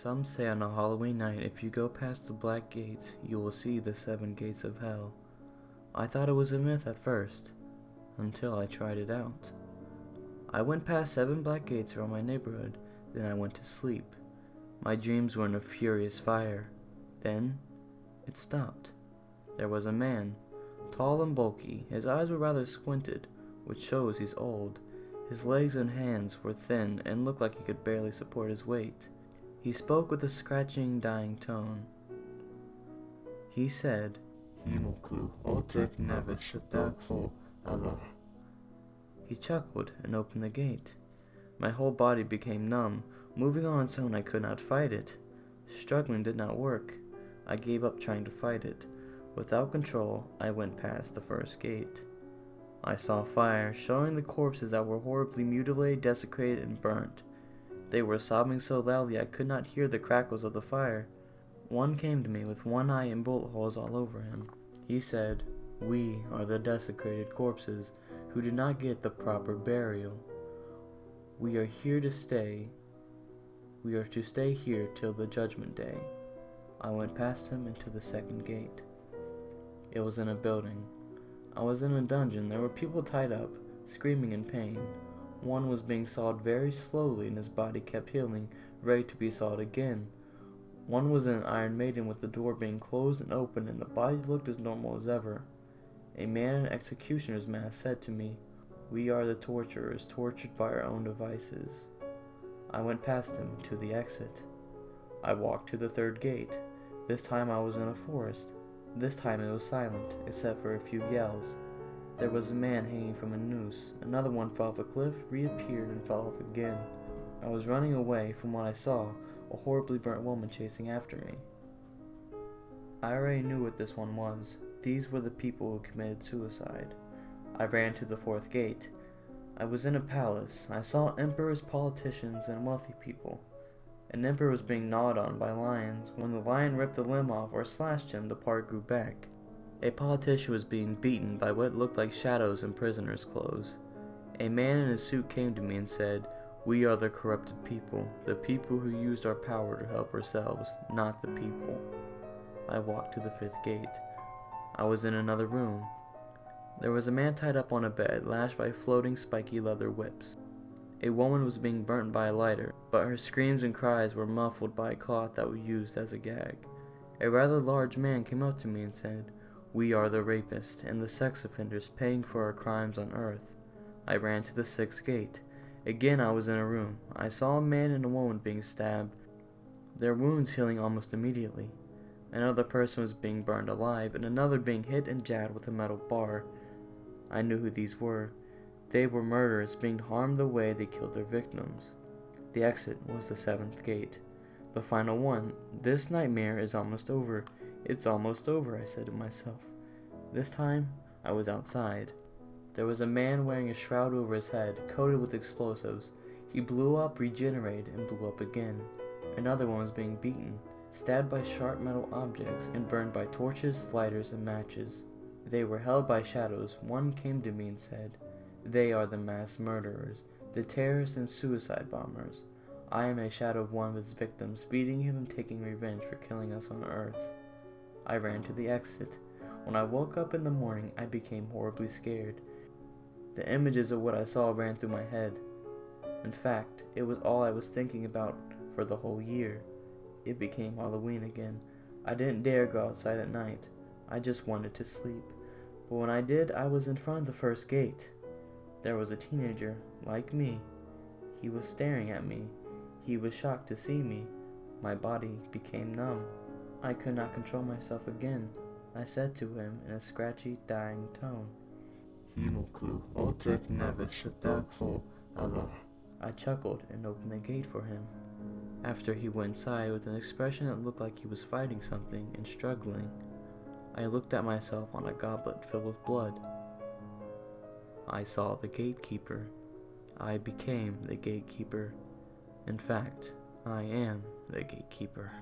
Some say on a Halloween night, if you go past the black gates, you will see the 7 gates of hell. I thought it was a myth at first, until I tried it out. I went past 7 black gates around my neighborhood, then I went to sleep. My dreams were in a furious fire. Then, it stopped. There was a man, tall and bulky. His eyes were rather squinted, which shows he's old. His legs and hands were thin and looked like he could barely support his weight. He spoke with a scratching, dying tone. He said, Himoklu otek never shadaklo Allah. He chuckled and opened the gate. My whole body became numb. Moving on its own, I could not fight it. Struggling did not work. I gave up trying to fight it. Without control, I went past the first gate. I saw fire, showing the corpses that were horribly mutilated, desecrated, and burnt. They were sobbing so loudly I could not hear the crackles of the fire. One came to me with one eye and bullet holes all over him. He said, "We are the desecrated corpses who did not get the proper burial. We are here to stay. We are to stay here till the judgment day." I went past him into the second gate. It was in a building. I was in a dungeon. There were people tied up, screaming in pain. One was being sawed very slowly and his body kept healing, ready to be sawed again. One was in an Iron Maiden with the door being closed and open and the body looked as normal as ever. A man in an executioner's mask said to me, "We are the torturers, tortured by our own devices." I went past him to the exit. I walked to the third gate. This time I was in a forest. This time it was silent, except for a few yells. There was a man hanging from a noose. Another one fell off a cliff, reappeared, and fell off again. I was running away from what I saw, a horribly burnt woman chasing after me. I already knew what this one was. These were the people who committed suicide. I ran to the fourth gate. I was in a palace. I saw emperors, politicians, and wealthy people. An emperor was being gnawed on by lions. When the lion ripped a limb off or slashed him, the part grew back. A politician was being beaten by what looked like shadows in prisoners' clothes. A man in a suit came to me and said, "We are the corrupted people, the people who used our power to help ourselves, not the people." I walked to the fifth gate. I was in another room. There was a man tied up on a bed, lashed by floating spiky leather whips. A woman was being burnt by a lighter, but her screams and cries were muffled by a cloth that was used as a gag. A rather large man came up to me and said, "We are the rapists and the sex offenders paying for our crimes on earth." I ran to the sixth gate. Again I was in a room. I saw a man and a woman being stabbed, their wounds healing almost immediately. Another person was being burned alive, and another being hit and jabbed with a metal bar. I knew who these were. They were murderers being harmed the way they killed their victims. The exit was the seventh gate. The final one. This nightmare is almost over. It's almost over, I said to myself. This time, I was outside. There was a man wearing a shroud over his head, coated with explosives. He blew up, regenerated, and blew up again. Another one was being beaten, stabbed by sharp metal objects, and burned by torches, lighters, and matches. They were held by shadows. One came to me and said, "They are the mass murderers, the terrorists and suicide bombers. I am a shadow of one of his victims, beating him and taking revenge for killing us on Earth." I ran to the exit. When I woke up in the morning, I became horribly scared. The images of what I saw ran through my head. In fact, it was all I was thinking about for the whole year. It became Halloween again. I didn't dare go outside at night. I just wanted to sleep. But when I did, I was in front of the first gate. There was a teenager, like me. He was staring at me. He was shocked to see me. My body became numb. I could not control myself again. I said to him in a scratchy, dying tone, Himoklu otek never shadaklo Allah. I chuckled and opened the gate for him. After he went inside with an expression that looked like he was fighting something and struggling, I looked at myself on a goblet filled with blood. I saw the gatekeeper. I became the gatekeeper. In fact, I am the gatekeeper.